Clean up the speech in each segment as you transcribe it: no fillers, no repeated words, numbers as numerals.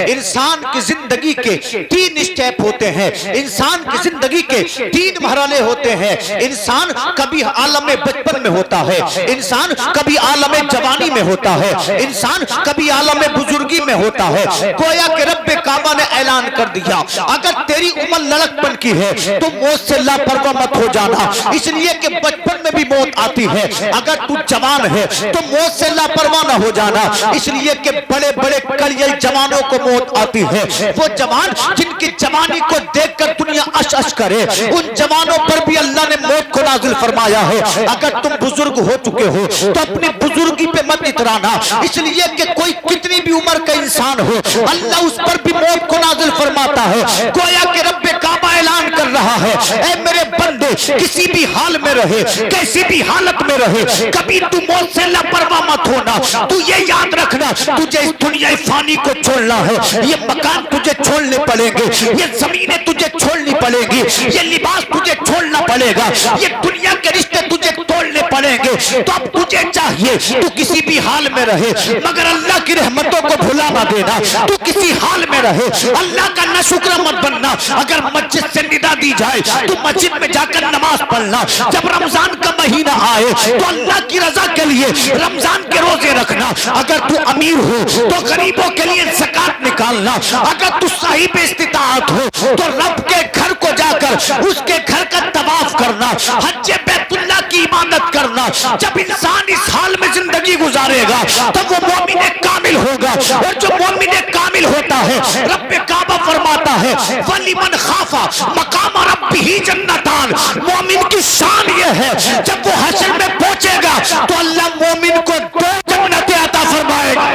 इंसान की जिंदगी के 3 स्टेप होते हैं, इंसान की जिंदगी के 3 मरहले होते हैं। इंसान कभी आलम बचपन में होता है, इंसान कभी आलम जवानी में होता है, इंसान कभी आलम बुजुर्गी में होता है। गोया के रब्बे काबा ने ऐलान कर दिया, अगर तेरी उम्र लड़कपन की है तो मौत से लापरवाह मत हो जाना, इसलिए कि बचपन में भी मौत आती है। अगर तू जवान है तो मौत से लापरवाह न हो जाना, इसलिए कि बड़े बड़े कड़ियल जवानों को मौत आती है। वो जवान जिनकी जवानी को देखकर दुनिया अश अश करे, उन जवानों पर भी अल्लाह ने मौत को नाजिल फरमाया है। अगर तुम बुजुर्ग हो चुके हो तो अपनी बुजुर्गी पे मत इतराना, इसलिए कि कोई कितनी भी उम्र का इंसान हो अल्लाह उस पर भी मौत को नाजिल फरमाता है। गोया के रब्बे काबा ऐलान कर रहा है, ऐ मेरे बंदे किसी भी हाल में रहे, कैसी भी हालत में रहे, कभी तू मौत से लापरवाह मत होना। तू ये याद रखना, तुझे इस दुनिया फानी को छोड़ना है, ये मकान तुझे छोड़ने पड़ेंगे, ये जमीनें तुझे छोड़नी पड़ेगी, ये लिबास तुझे छोड़ना पड़ेगा, ये दुनिया के रिश्ते तुझे तोड़ने पड़ेंगे। तो अब तुझे चाहिए तू किसी भी हाल में रहे मगर अल्लाह की रहमतों को भुला ना देना। तू किसी हाल में रहे, अल्लाह का नाशुक्र मत बनना। अगर मस्जिद से निदा दी जाए तो मस्जिद में जाकर नमाज पढ़ना। जब रमजान का महीना आए तो अल्लाह की रजा के लिए रमजान के रोजे रखना। अगर तू अमीर हो तो गरीबों के लिए ज़कात निकालना। अगर तू साहिब इस्तिताअत हो तो रब के घर को जाकर उसके घर का तवाफ करना, हज्जे बैतुल्लाह की इबादत करना। जब इंसान इस हाल में जिंदगी गुजारेगा तब वो मोमिन कामिल होगा। और जो मोमिन कामिल होता है, रब्बे काबा फरमाता है, वलिमन खाफा मकाम रब्बिही जन्नतान। मोमिन की शान ये है, जब वो हश्र में पहुंचेगा तो अल्लाह मोमिन को 2 जन्नतें अता फरमाएगा।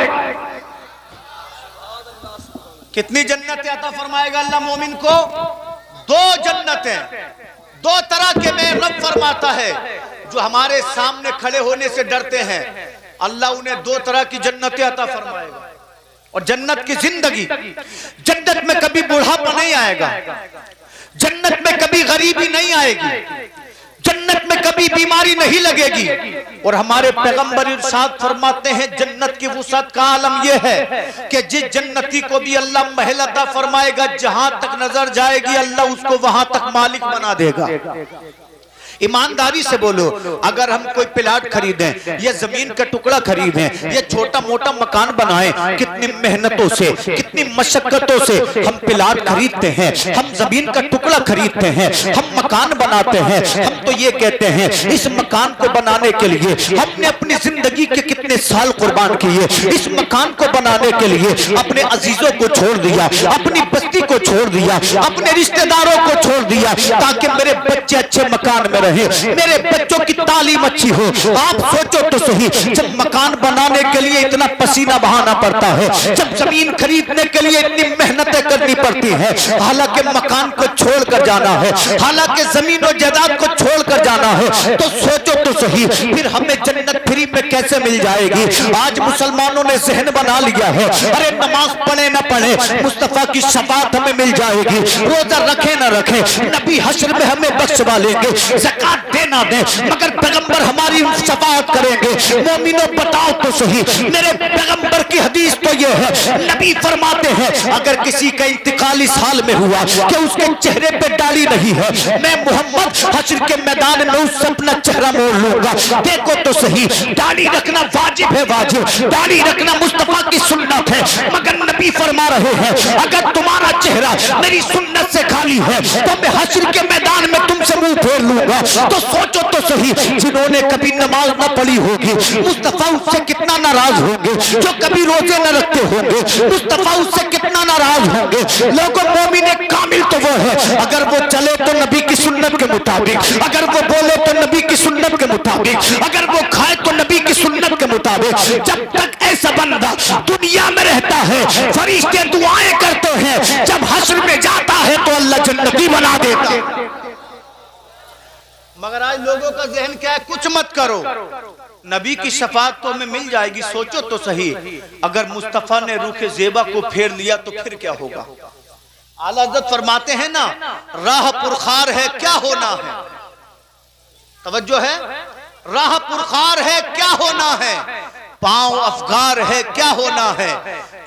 कितनी जन्नतें अता फरमाएगा अल्लाह मोमिन को? 2 जन्नतें। 2 तरह के में रब फरमाता है, जो हमारे सामने खड़े होने से डरते हैं अल्लाह उन्हें 2 तरह की जन्नतें अता फरमाएगा। और जन्नत की जिंदगी, जन्नत में कभी बुढ़ापा नहीं आएगा, जन्नत में कभी गरीबी नहीं आएगी, जन्नत में कभी बीमारी नहीं लगेगी। और हमारे पैगंबर इरशाद फरमाते हैं, जन्नत की वुसअत का आलम यह है कि जिस जन्नती को भी अल्लाह महल अता फरमाएगा, जहां तक नजर जाएगी अल्लाह उसको वहां तक मालिक बना देगा। ईमानदारी से बोलो, अगर हम कोई प्लाट खरीदें या जमीन का टुकड़ा खरीदें या छोटा मोटा मकान बनाएं, कितनी मेहनतों से कितनी मशक्कतों से हम प्लाट खरीदते हैं, हम जमीन का टुकड़ा खरीदते हैं, हम मकान बनाते हैं। हम तो ये कहते हैं इस मकान को बनाने के लिए हमने अपनी जिंदगी के कितने साल कुर्बान किए, इस मकान को बनाने के लिए अपने अजीजों को छोड़ दिया, अपनी बस्ती को छोड़ दिया, अपने रिश्तेदारों को छोड़ दिया, ताकि मेरे बच्चे अच्छे मकान में रहे, मेरे बच्चों की तालीम अच्छी हो। आप सोचो तो सही, जब मकान बनाने के लिए इतना पसीना बहाना पड़ता है, जब जमीन खरीदने के लिए इतनी मेहनतें करनी पड़ती है, हालांकि मकान को छोड़कर जाना है, हालांकि जमीन और जायदाद को छोड़कर जाना है, तो सोचो तो सही फिर हमें जन्नत फ्री में कैसे मिल जाएगी। आज मुसलमानों ने जहन बना लिया है, अरे नमाज पढ़े ना पढ़े मुस्तफा की शफाअत हमें मिल जाएगी, रोजा रखे ना रखे नबी हश्र में हमें बख्शवा लेंगे, ज़कात दे ना दे मगर पैगंबर हमारी शफाअत करेंगे। मोमिनों बताओ तो सही, मेरे पैगंबर की हदीस तो ये है, नबी फरमाते हैं अगर किसी का इंतकाल इस हाल में हुआ कि उसके चेहरे पे दाढ़ी नहीं है, मैं मोहम्मद हश्र के मैदान में उससे अपना चेहरा मोड़ लूंगा। देखो तो सही, दाढ़ी रखना वाजिब है, वाजिब दाढ़ी रखना मुस्तफा की सुन्नत है, मगर नबी फरमा रहे हैं अगर तुम्हारा चेहरा मेरी सुन्नत से खाली है तो मैं हश्र के मैदान में तुमसे मुंह फेर लूंगा। तो सोचो तो सही, जिन्होंने कभी नमाज न पढ़ी होगी मुस्तफा उससे कितना नाराज होंगे, जो कभी रोजे न रखते होंगे मुस्तफा उससे कितना नाराज होंगे। लोगों मोमिन कामिल तो वो है अगर वो चले तो नबी की सुन्नत के मुताबिक, अगर वो बोले तो नबी की सुन्नत के मुताबिक, अगर वो खाए तो नबी की सुन्नत के मुताबिक। जब तक ऐसा बंदा दुनिया में रहता है फरिश्ते दुआएं करते हैं, जब हश्र में जाता है तो अल्लाह जन्नती बना देता। मगर आज लोगों का जहन क्या है, कुछ मत करो, नबी की शफाअत तो हमें मिल जाएगी। सोचो तो सही, अगर मुस्तफा ने रूखे ज़ेबा को फेर लिया तो फिर क्या होगा। आला हज़रत फरमाते हैं ना, राह पुरखार है क्या होना है, तवज्जो है, राह पुरखार है क्या होना है, पांव अफगार है क्या होना है,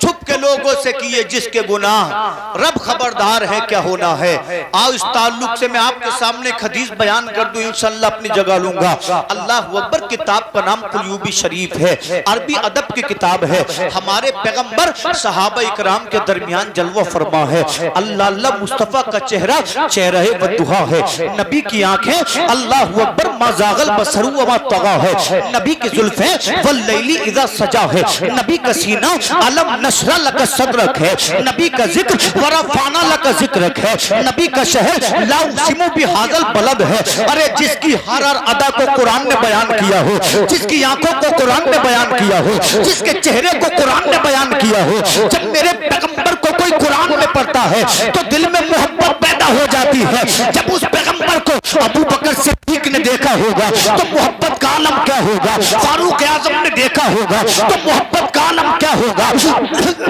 छुप के लोगों से किए जिसके गुनाह, रब खबरदार है क्या होना है। आओ इस ताल्लुक से मैं आपके सामने एक हदीस बयान कर दूं, इंशाअल्लाह अपनी जगह लूंगा। अल्लाह अकबर किताब का नाम कुलयूबी शरीफ है, अरबी अदब की किताब है। हमारे पैगंबर सहाबा इकराम के दरमियान जलवा फरमा है। अल्लाह अल्लाह मुस्तफा का चेहरा चेहरे वद्दुहा है, नबी की आंखें अल्लाह अकबर मज़ागल बसरु व तगा है, नबी की जुल्फें वल्लैली इज़ा सजा है, नबी का सीना अलम नशरा लका सदरक है, नबी का जिक्र वरफाना लका जिक्रक है, नबी का शहर ला उक़सिमु बिहाज़ल बलद है। अरे जिसकी हर अदा को कुरान ने बयान किया हो, जिसकी आंखों को कुरान ने बयान किया हो, जिसके चेहरे को कुरान ने बयान किया हो, जब मेरे पैगंबर को कोई कुरान में पढ़ता है तो दिल में मोहब्बत पैदा हो जाती है। जब उस पैगंबर को अबू बकर सिद्दीक ने देखा होगा तो मोहब्बत का आलम क्या होगा, फारूक आजम ने देखा होगा तो मोहब्बत का आलम क्या होगा,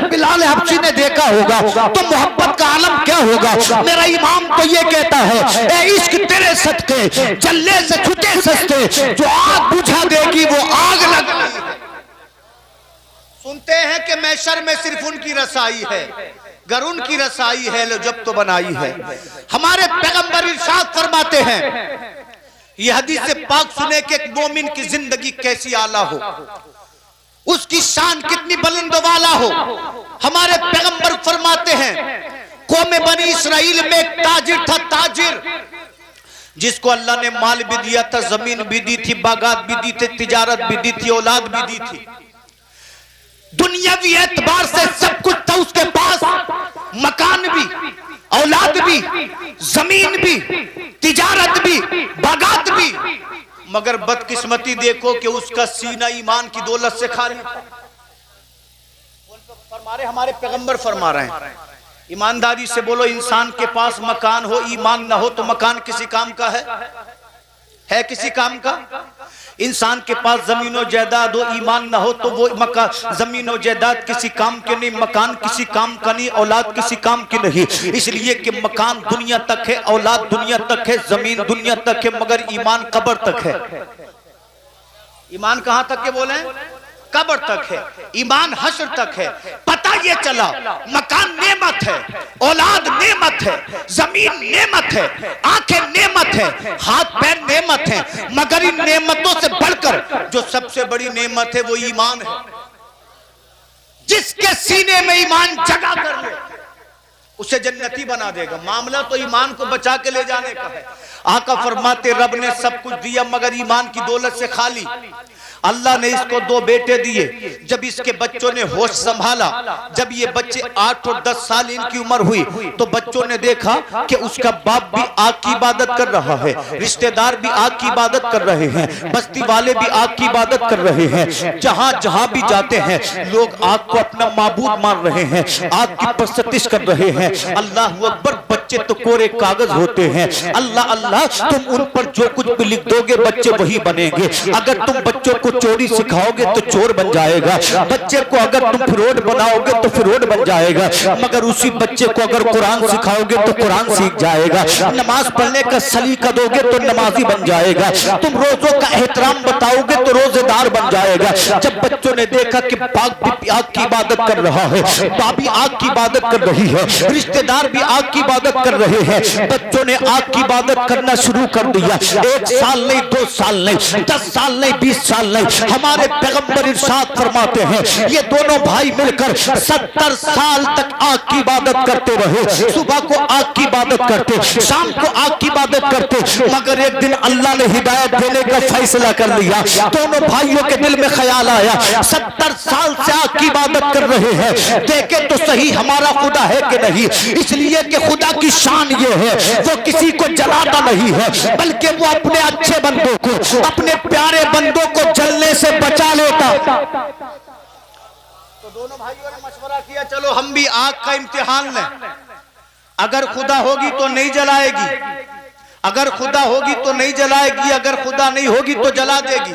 बिलाल हबशी ने देखा होगा तो मोहब्बत का आलम क्या होगा। मेरा इमाम तो ये कहता है, ए इश्क तेरे सदके चलने से छुटे सस्ते, जो आग बुझा देगी वो आग लग। सुनते हैं कि मैशर में सिर्फ उनकी रसाई है, गर उनकी रसाई है लो जब तो बनाई है। हमारे पैगंबर इरशाद फरमाते हैं, ये हदीस पाक सुने कि एक मोमिन की जिंदगी कैसी आला हो, उसकी शान कितनी बुलंदवाला हो। हमारे पैगंबर फरमाते हैं, कौम बनी इसराइल में एक ताजिर था, ताजिर जिसको अल्लाह ने माल भी दिया था, जमीन भी दी थी, बागात भी दी थी, तिजारत भी दी थी, औलाद भी दी थी, दुनियावी एतबार से सब कुछ था उसके पास, मकान भी, औलाद भी, जमीन भी, तिजारत भी, बागात भी, मगर बदकिस्मती देखो कि उसका सीना ईमान की दौलत से खाली। हमारे पैगंबर फरमा रहे हैं, ईमानदारी से बोलो, इंसान के पास मकान हो, ईमान ना हो तो मकान किसी काम का है किसी काम का। इंसान के पास जमीनो जायदाद हो, ईमान ना हो तो वो मकान, जमीनो जायदाद किसी काम के नहीं, मकान किसी काम का नहीं, औलाद किसी काम की नहीं। इसलिए कि मकान दुनिया तक है, औलाद दुनिया तक है, जमीन दुनिया तक है, मगर ईमान कब्र तक है। ईमान कहां तक है बोले? कब्र तक है, ईमान हश्र तक है। पता ये चला मकान नेमत है, औलाद नेमत है, जमीन नेमत है, आंखें नेमत है, हाथ पैर नेमत है, मगर इन नेमतों से बढ़कर जो सबसे बड़ी नेमत है वो ईमान है। जिसके सीने में ईमान जगा कर ले उसे जन्नती बना देगा। मामला तो ईमान को बचा के ले जाने का है। आका फरमाते, रब ने सब कुछ दिया मगर ईमान की दौलत से खाली। अल्लाह ने इसको 2 बेटे दिए। जब इसके बच्चों ने होश संभाला, जब ये बच्चे 8 और 10 साल इनकी उम्र हुई तो बच्चों ने देखा कि उसका बाप भी आग की इबादत कर रहा है, रिश्तेदार भी आग की इबादत कर रहे हैं, बस्ती वाले भी आग की इबादत कर रहे हैं। जहां जहां भी जाते हैं लोग आग को अपना माबूद मान रहे हैं, आग की परस्तिश कर रहे हैं। अल्लाह अकबर, बच्चे तो कोरे कागज होते हैं। अल्लाह अल्लाह, तुम उन पर जो कुछ भी लिख दोगे बच्चे वही बनेंगे। अगर तुम बच्चों को चोरी सिखाओगे तो चोर बन जाएगा, बच्चे को अगर तुम फिरौड बनाओगे तो फिरौड बन जाएगा, मगर उसी बच्चे को अगर कुरान सिखाओगे तो कुरान सीख जाएगा। नमाज पढ़ने का सलीका दोगे तो नमाजी बन जाएगा, तुम रोजों का एहतराम बताओगे तो रोजेदार बन जाएगा। जब बच्चों ने देखा कि बाप भी आग की इबादत कर रहा है, भाभी आग की इबादत कर रही है, रिश्तेदार भी आग की इबादत कर रहे हैं, बच्चों ने आग की इबादत करना शुरू कर दिया। 1 साल नहीं, 2 साल नहीं, 10 साल नहीं, 20 साल नहीं, हमारे पैगंबर इरशाद फरमाते हैं, ये दोनों भाई मिलकर 70 साल तक आग की इबादत करते रहे। सुबह को आग की इबादत करते, शाम को आग की इबादत करते, मगर एक दिन अल्लाह ने हिदायत देने का फैसला कर लिया। दोनों भाइयों के दिल में ख्याल आया, 70 साल से आग की इबादत कर रहे हैं, देखे तो सही हमारा खुदा है कि नहीं। इसलिए कि खुदा की शान ये है, वो किसी को जलाता नहीं है, बल्कि वो अपने अच्छे बंदों को, अपने प्यारे बंदों को जलने से बचा लेता। तो दोनों भाइयों ने मशवरा किया, चलो हम भी आग का इम्तिहान लें। अगर खुदा होगी तो नहीं जलाएगी, अगर खुदा होगी तो नहीं जलाएगी, अगर खुदा नहीं होगी तो जला देगी।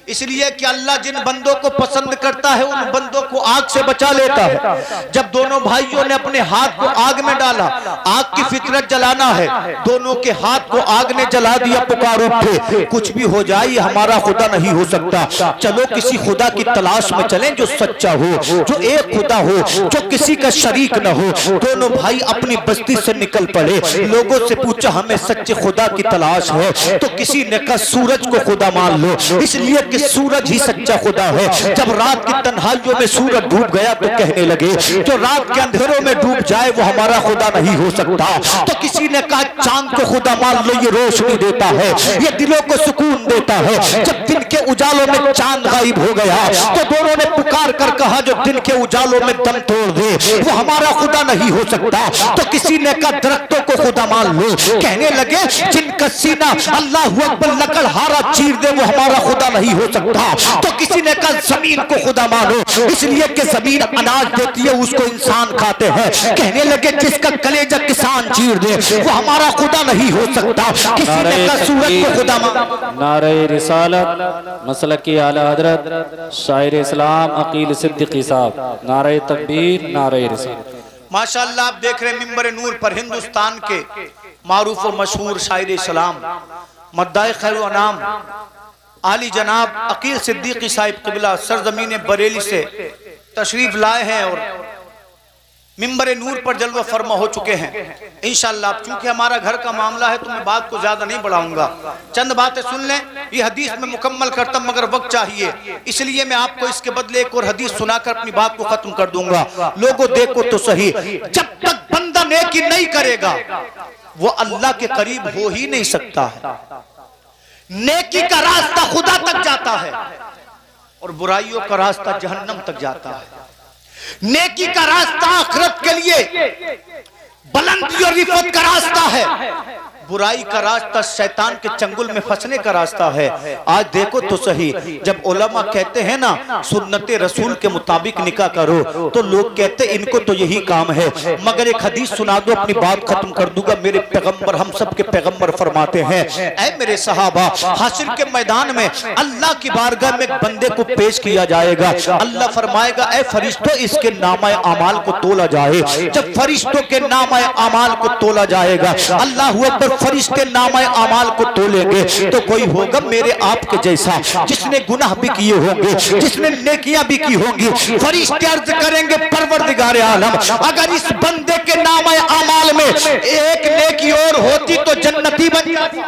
इसलिए कि अल्लाह जिन बंदों को पसंद करता है उन बंदों को आग से बचा लेता है। जब दोनों भाइयों ने अपने हाथ को आग में डाला, आग की फितरत जलाना है, दोनों के हाथ को आग ने जला दिया, पुकार उठे कुछ भी हो जाए हमारा खुदा नहीं हो सकता, चलो किसी खुदा की तलाश में चलें जो सच्चा हो, जो एक खुदा हो, जो किसी का शरीक न हो। दोनों भाई अपनी बस्ती से निकल पड़े, लोगों से पूछा हमें सच्चे खुदा की तलाश है, तो किसी ने कहा सूरज को खुदा मान लो, इसलिए कि सूरज ही सच्चा खुदा है। जब रात की तन्हाइयों में सूरज डूब गया तो कहने लगे जो रात के अंधेरों में डूब जाए वो हमारा खुदा नहीं हो सकता। तो किसी ने कहा चांद को खुदा मान लो, ये रोशनी देता है, ये दिलों को सुकून देता है। जब दिन के उजालों में चांद गायब हो गया तो दोनों ने पुकार कर कहा जो दिन के उजालों में दम तोड़ दे वो हमारा खुदा नहीं हो सकता। तो किसी ने कहा दरख्तों को खुदा मान लो, कहने लगे जिनका सीना अल्लाह अकबर लकड़हारा चीर दे वो हमारा खुदा नहीं हो सकता। तो किसी ने कहा जमीन को खुदा मानो, इसलिए कि जमीन अनाज देती है उसको इंसान खाते हैं, कहने लगे जिसका कलेजा किसान चीर दे वो हमारा खुदा नहीं हो सकता। किसी ने कहा सूरज को खुदा मानो। नारे रिसालत मसलक की आला हजरत शायर इस्लाम अकील सिद्दीकी साहब, नारे तकबीर, नारे रिसालत। माशाअल्लाह आप देख रहे हैं मिंबर नूर पर हिंदुस्तान के मारूफ और मशहूर शायर इस्लाम मद्दाए खैर व अनाम आली जनाब अकील सिद्दीकी साहिब क़िबला सरजमीन बरेली से तशरीफ लाए हैं और मिंबर नूर पर जलवा फरमा हो चुके हैं। इंशाअल्लाह चूंकि हमारा घर का मामला है तो मैं बात को ज्यादा नहीं बढ़ाऊंगा, चंद बातें सुन लें। ये हदीस में मुकम्मल करता मगर वक्त चाहिए, इसलिए मैं आपको इसके बदले एक और हदीस सुनाकर अपनी बात को खत्म कर दूंगा। लोगों देखो तो सही, जब तक बंदा नेकी नहीं करेगा वो अल्लाह के करीब हो ही नहीं सकता है। नेकी का रास्ता खुदा तक जाता है और बुराइयों का रास्ता जहन्नम तक जाता है। नेकी का रास्ता आखिरत के लिए बुलंदी और रिफत का रास्ता है, बुराई का रास्ता शैतान के चंगुल में फंसने का रास्ता है। आज देखो तो सही, जब उलमा कहते हैं ना सुन्नते रसूल के मुताबिक निकाह करो तो लोग कहते हैं इनको तो यही काम है। मगर एक हदीस सुना दो, अपनी बात खत्म कर दूंगा। मेरे पैगंबर, हम सब के पैगंबर फरमाते हैं, ऐ मेरे सहाबा, हाशिर के मैदान में अल्लाह की बारगाह में एक बंदे को पेश किया जाएगा। अल्लाह फरमाएगा ऐ फरिश्तों इसके नामाए अमाल को तोला जाए। जब फरिश्तों के नामाए अमाल को तोला जाएगा, अल्लाह अकबर, फरिश्ते नामाए अमाल को तोलेंगे तो कोई होगा मेरे आपके जैसा जिसने गुनाह भी किए होंगे, जिसने नेकियां भी की होंगी। फरिश्ते अर्ज करेंगे परवरदिगार आलम, अगर इस बंदे के नामाए अमाल में एक नेकी और होती तो जन्नती बन जाती।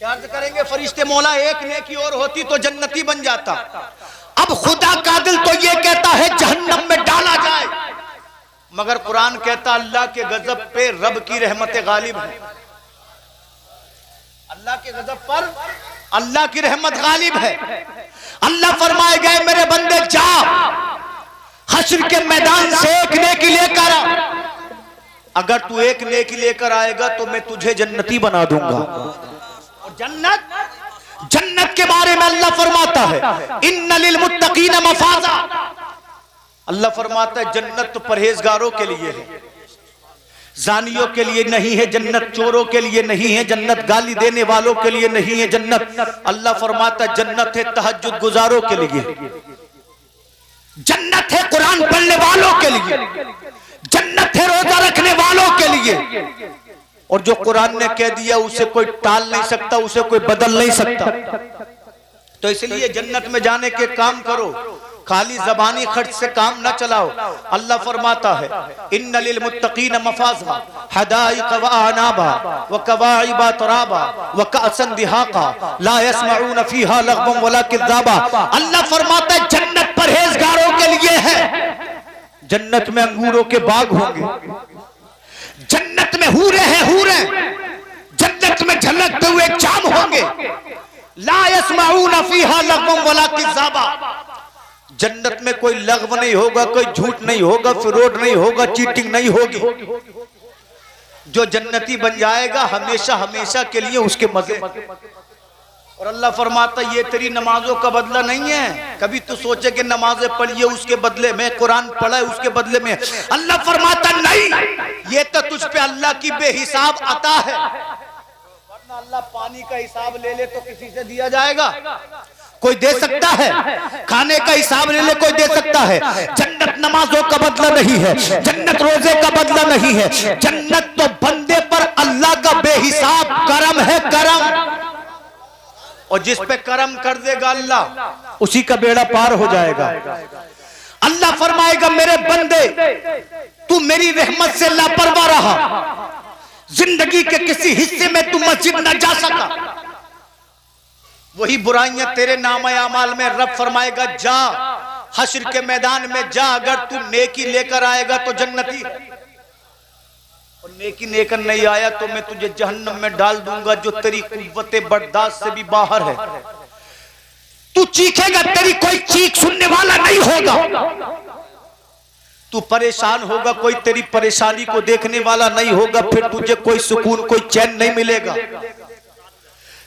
क्या अर्ज करेंगे फरिश्ते, मौला एक नेकी और होती तो जन्नती बन जाता। अब खुदा का दिल तो ये कहता है जहन्नम में डाला जाए, मगर कुरान कहता अल्लाह के गजब पे रब की रहमत गालिब है। अल्लाह के गजब पर अल्लाह की रहमत गालिब है। अल्लाह फरमाए गए मेरे बंदे जा हश्र के मैदान से एक नेकी लेकर आ, अगर तू एक नेकी लेकर आएगा तो मैं तुझे जन्नती बना दूंगा। और जन्नत के बारे में अल्लाह फरमाता है इन्ना लिल मुत्तकीन मफाजा। अल्लाह फरमाता है जन्नत तो परहेजगारों के लिए है, जानियों के लिए नहीं है जन्नत, चोरों के लिए नहीं है जन्नत, गाली देने वालों के लिए नहीं है जन्नत। अल्लाह फरमाता है जन्नत है तहज्जुद गुजारों के लिए, जन्नत है कुरान पढ़ने वालों के लिए, जन्नत है रोजा रखने वालों के लिए। और जो कुरान ने कह दिया उसे कोई टाल नहीं सकता, उसे कोई बदल नहीं सकता। तो इसलिए जन्नत में जाने के काम करो, खाली जबानी खर्च से काम न चलाओ। अल्लाह फरमाता है इन्ना लिल मुत्तकीन मफाज़ा हदाइक़ व अनाबा व कवाइब तराबा व कअसन दिहाका ला यस्मऊन फीहा लगवन वला किज़ाबा। अल्लाह फरमाता है जन्नत परहेजगारों के लिए है। जन्नत में अंगूरों के बाग होंगे, जन्नत में हूरें हैं, हूरें जन्नत में झलकते हुए चाम होंगे। ला यस्मऊन फीहा लगवन वला किज़ाबा, जन्नत में कोई लग़व नहीं होगा, कोई झूठ नहीं होगा, फ्रॉड नहीं होगा, चीटिंग नहीं होगी। जो जन्नती बन जाएगा हमेशा हमेशा के लिए उसके मजे। और अल्लाह फरमाता ये तेरी नमाजों का बदला नहीं है। कभी तू सोचे कि नमाजें पढ़िए उसके बदले में, कुरान पढ़ा है उसके बदले में। अल्लाह फरमाता नहीं, ये तो तुझ पे अल्लाह की बेहिसाब अता है। अल्लाह पानी का हिसाब ले ले तो किसी से दिया जाएगा? कोई दे सकता है? खाने का हिसाब ले ले कोई दे सकता है? जन्नत नमाजों का बदला नहीं है, जन्नत रोजे का बदला नहीं है, जन्नत तो बंदे पर अल्लाह का बेहिसाब करम है, करम। और जिस पे करम कर देगा अल्लाह, उसी का बेड़ा पार हो जाएगा। अल्लाह फरमाएगा मेरे बंदे तू मेरी रहमत से लापरवाह रहा, जिंदगी के किसी हिस्से में तू मस्जिद न जा सका, वही बुराइयां तेरे नामे अमाल में रब फरमाएगा जा हश्र के मैदान में जा, अगर तू नेकी लेकर आएगा तो जन्नती, और नेकी लेकर नहीं आया तो मैं तुझे जहन्नम में डाल दूंगा जो तेरी कुव्वते बर्दाश्त से भी बाहर है। तू चीखेगा, तेरी कोई चीख सुनने वाला नहीं होगा, तू परेशान होगा, कोई तेरी परेशानी को देखने वाला नहीं होगा, फिर तुझे कोई सुकून कोई चैन नहीं मिलेगा।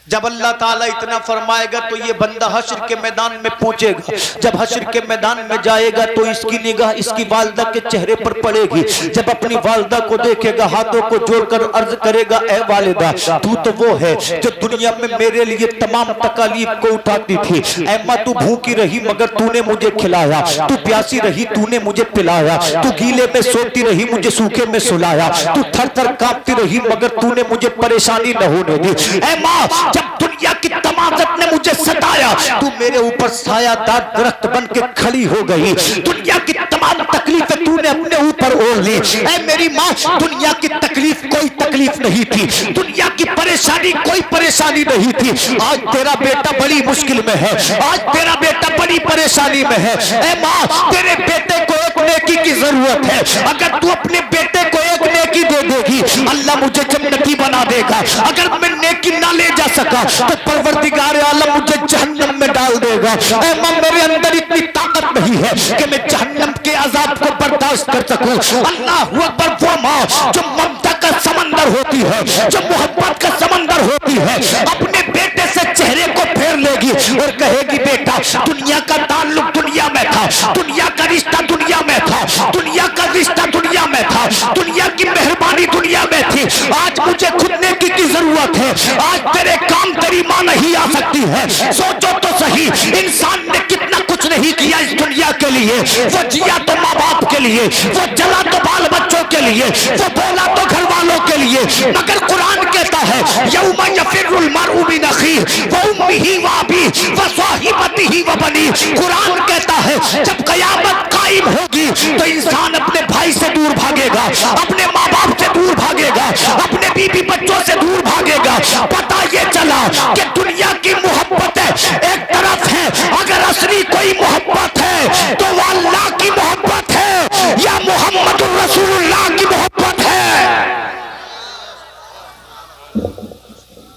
जब अल्लाह ताला इतना फरमाएगा तो ये बंदा हश्र के मैदान में पहुंचेगा, जब हश्र के मैदान में जाएगा तो इसकी निगाह इसकी वालदा के चेहरे पर पड़ेगी, जब अपनी वालदा को देखेगा हाथों को जोड़कर अर्ज करेगा ए वालिदा तू तो वो है जो दुनिया में मेरे लिए तमाम तकालीफ को उठाती थी, ऐ माँ तू भूखी रही मगर तूने मुझे खिलाया, तू प्यासी रही तूने मुझे पिलाया, तू गीले में सोती रही मुझे सूखे में सुलाया, तू थर थर कांपती रही मगर तूने मुझे परेशानी न होने दी, ऐ माँ जब दुनिया की तमाशत ने मुझे सताया तू मेरे ऊपर सायादार दरख्त बन के खड़ी हो गई, दुनिया की तमाम तकलीफें तूने अपने ऊपर ओढ़ ली। ऐ मेरी माँ दुनिया की तकलीफ कोई तकलीफ नहीं थी, दुनिया की परेशानी कोई परेशानी नहीं थी, आज तेरा बेटा बड़ी मुश्किल में है, आज तेरा बेटा बड़ी परेशानी में है। ऐ माँ तेरे बेटे को एक नेकी की जरूरत है, अगर तू अपने बेटे को एक नेकी दे देगी अल्लाह मुझे जन्नती बना देगा, अगर मैं नेकी ना ले जा सका तो परवरदिगार आलम मुझे जहन्नम में डाल देगा। ऐ मां मेरे अंदर इतनी ताकत नहीं है कि मैं जहन्नम के अजाब को बर्दाश्त कर सकूं। अल्लाह अकबर, वो मां जो ममता का समंदर होती है, जो मोहब्बत का समंदर होती है, अपने बेटे से चेहरे को फेर लेगी और कहेगी बेटा दुनिया का ताल्लुक दुनिया में था, दुनिया का रिश्ता दुनिया में था, दुनिया का रिश्ता दुनिया में था, दुनिया की मेहरबानी दुनिया में थी, आज मुझे खुद नेकी की जरूरत है, आज तेरे काम तेरी मां नहीं आ सकती है। सोचो तो सही, इंसान ने कितना कुछ नहीं किया इस दुनिया के लिए, वो जिया तो माँ बाप के लिए, वो जला तो बाल बच्चों के लिए, वो बोला तो घर वालों के लिए, मगर कुरान कहता है यौमा यफिरुल मरउ मिन अखीह व उम्मिही व अबीह व साहिबतिही व बनीह। कुरान कहता है जब कयामत कायम होगी तो इंसान अपने भाई से दूर भागेगा, अपने माँ बाप से दूर भागेगा, अपने बीबी बच्चों से दूर भागेगा। पता ये चला कि दुनिया की मोहब्बत एक तरफ है, अगर असली कोई मोहब्बत है तो वो अल्लाह की मोहब्बत है या मोहम्मद रसूलुल्लाह की मोहब्बत है।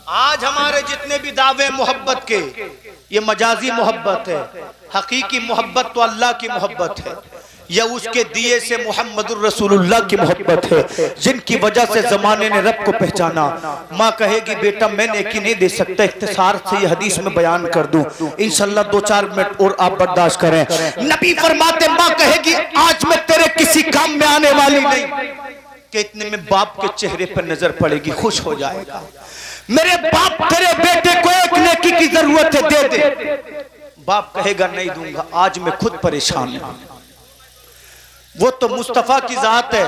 आज हमारे जितने भी दावे मोहब्बत के ये मजाजी मोहब्बत है, हकीकी मोहब्बत तो अल्लाह की मोहब्बत है, या उसके दिए से मोहम्मदुर रसूलुल्लाह की मोहब्बत है, जिनकी वजह से जमाने ने रब को पहचाना। माँ कहेगी बेटा मैं नेकी नहीं दे सकता, इख्तिसार से ये हदीस में बयान कर दूं, इंशाल्लाह 2-4 मिनट और आप बर्दाश्त करें। नबी फरमाते माँ कहेगी आज मैं तेरे किसी काम में आने वाली नहीं, कि इतने में बाप के चेहरे पर नजर पड़ेगी, खुश हो जाएगा, मेरे बाप तेरे बेटे को एक नेकी की जरूरत है दे दे। बाप कहेगा नहीं दूंगा, आज मैं खुद परेशान हूं। वो तो मुस्तफा की जात है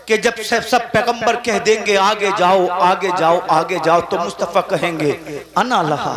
कि जब सब पैगंबर कह देंगे आगे जाओ आगे जाओ आगे जाओ तो मुस्तफा कहेंगे अना लहा,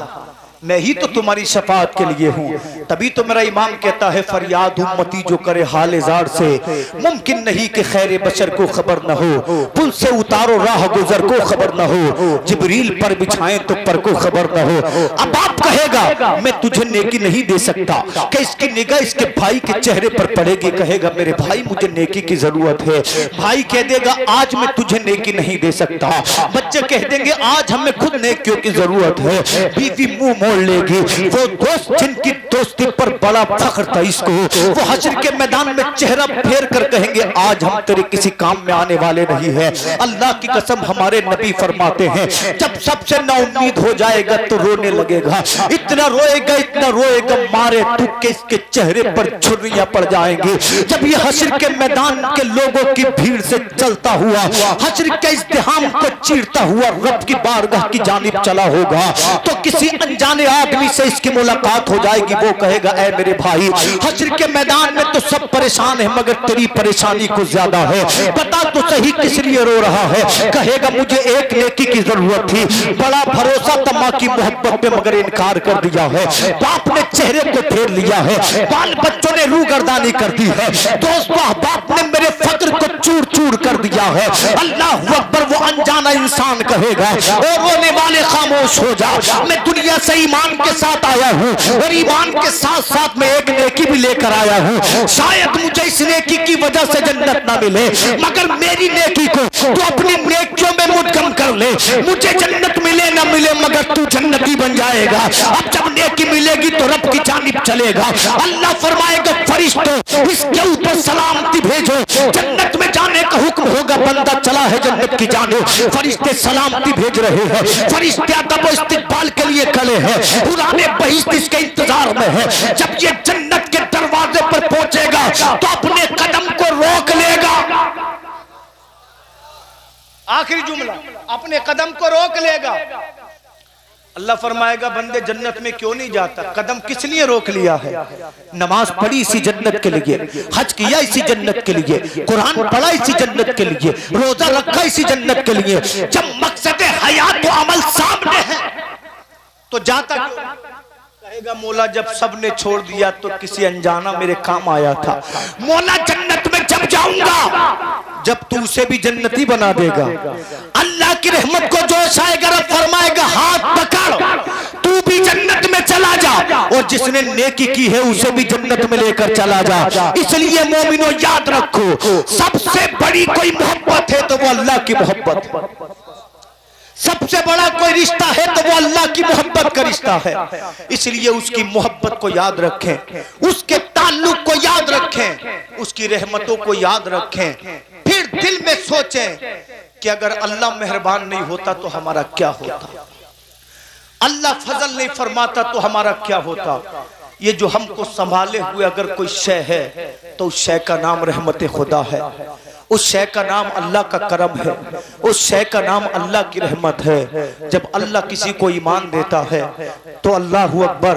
मैं ही तो तुम्हारी शफाअत के लिए हूँ। तभी तो मेरा इमाम कहता है फरियाद उम्मती जो करे हाल जार से, मुमकिन नहीं कि खैर बशर को खबर न हो, पुल से उतारो राह गुजर को खबर न हो, जिब्रील पर बिछाएं तो पर को खबर न हो। अब आप कहेगा मैं तुझे नेकी नहीं दे सकता, कि इसकी निगाह इसके भाई के चेहरे पर पड़ेगी, कहेगा मेरे भाई मुझे नेकी की जरूरत है। भाई कह देगा आज मैं तुझे नेकी नहीं दे सकता, बच्चे कह देंगे आज हमें खुद नेकियों की जरूरत है। बीवी मुंह मोड़ लेगी। वो दोस्त जिनकी दोस्ती पर बड़ा फख्र था इसको, वो हश्र के मैदान में चेहरा फेर कर कहेंगे आज हम तेरे किसी काम में आने वाले नहीं है। अल्लाह की कसम हमारे नबी फरमाते हैं जब सबसे नाउम्मीद हो जाएगा तो रोने लगेगा, इतना रोएगा मारे तुक्के इसके चेहरे पर छुरियां पड़ जाएंगी। जब ये हश्र के मैदान के लोगों की भीड़ से चलता हुआ हश्र के इज़्तिहाम को चीरता हुआ रब की बारगाह की जानिब चला होगा तो किसी अनजाने आदमी से इसकी मुलाकात हो जाएगी। वो कहेगा ऐ मेरे भाई, हश्र के मैदान में तो सब परेशान है मगर तेरी परेशानी को ज्यादा है, बता तो सही किस लिए रो रहा है। कहेगा मुझे एक नेकी की जरूरत थी, बड़ा भरोसा था माँ की मोहब्बत पे मगर इनकार कर दिया है, बाप ने चेहरे को फेर लिया है, बाल बच्चों ने रूगर्दानी कर दी है, दोस्त बाप ने मेरे फक्र को चूर चूर कर दिया है। अल्लाह अकबर। वो अनजाना इंसान कहेगा और रोने वाले खामोश हो जा, मैं दुनिया से ईमान के साथ आया हूँ और ईमान के साथ साथ मैं एक नेकी भी लेकर आया हूँ। शायद मुझे इस नेकी की वजह से जन्नत ना मिले मगर मेरी नेकी को तू अपनी नेकियों में मुद्गम कर ले, मुझे जन्नत मिले ना मिले मगर तू जन्नती बन जाएगा। अब जब नेकी मिलेगी तो रब की जानिब चलेगा। अल्लाह फरमाएगा फरिश्तों इसके ऊपर सलामती भेजो, जन्नत में जाने का हुक्म होगा, बंदा चला है जन्नत की जानिब, फरिश्ते सलामती भेज रहे हैं, फरिश्ते अदब व इस्तिकबाल के लिए खड़े हैं, पुराने बहिश्त इसके इंतजार में है। जब ये जन्नत के दरवाजे पर पहुंचेगा तो अपने कदम को रोक लेगा। आखिरी जुमला, अपने कदम को रोक लेगा। अल्लाह फरमाएगा बंदे जन्नत में क्यों नहीं जाता, कदम किस लिए रोक लिया है? नमाज पढ़ी इसी जन्नत के लिए, हज किया इसी जन्नत के लिए, कुरान पढ़ा इसी जन्नत के लिए, रोजा रखा इसी जन्नत के लिए। जब मकसद हयात तो अमल सामने है तो जाता क्यों? कहेगा मौला जब सबने छोड़ दिया तो किसी अनजाना मेरे काम आया था। मौला जन्नत में जब जाऊंगा जब तू उसे भी जन्नती बना देगा। अल्लाह की रहमत को जोश आएगा, रब फरमाएगा हाथ पकड़ तू भी जन्नत में चला जा और जिसने नेकी की है उसे भी जन्नत में लेकर चला जा। इसलिए मोमिनो याद रखो सबसे बड़ी कोई मोहब्बत है तो वो अल्लाह की मोहब्बत है, सबसे बड़ा कोई रिश्ता है तो वो अल्लाह की मोहब्बत का रिश्ता है। इसलिए उसकी मोहब्बत को याद रखें, उसके ताल्लुक को याद रखें, उसकी रहमतों को याद रखें। फिर दिल में सोचें कि अगर अल्लाह मेहरबान नहीं होता तो हमारा क्या होता, अल्लाह फजल नहीं फरमाता तो हमारा क्या होता। ये जो हमको संभाले हुए अगर कोई शय है तो उस शय का नाम रहमत खुदा है, उस शय का नाम अल्लाह का करम है, उस शय का नाम अल्लाह की रहमत है। जब अल्लाह किसी को ईमान देता है तो अल्लाह अकबर,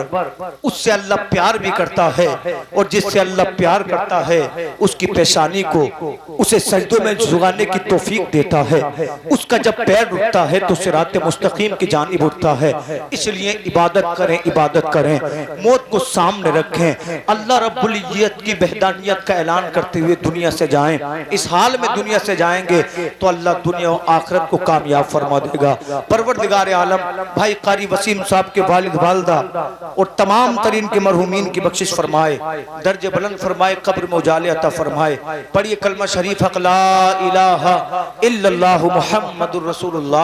उससे अल्लाह प्यार भी करता है और जिससे अल्लाह प्यार करता है उसकी पेशानी को उसे सजदों में झुकाने की तौफीक देता है। उसका जब पैर उठता है तो सिराते मुस्तकीम की जानिब उठता है। इसलिए इबादत करें, इबादत करें, मौत को सामने रखें, अल्लाह रब्बुल इज्जत की वहदानियत का ऐलान करते हुए दुनिया से जाएं। इस हाल में दुनिया से जाएंगे तो अल्लाह दुनिया और आखिरत को कामयाब फरमा देगा। परवरदिगार आलम भाई कारी वसीम साहब के वालिद वालिदा और तमाम तरीन के मरहूमीन की बख्शिश फरमाए, दर्जे बुलंद फरमाए, कब्र में उजाले अता फरमाए। पढ़िए कलमा शरीफ हक ला इलाहा इल्लल्लाहु मुहम्मदुर रसूलुल्लाह।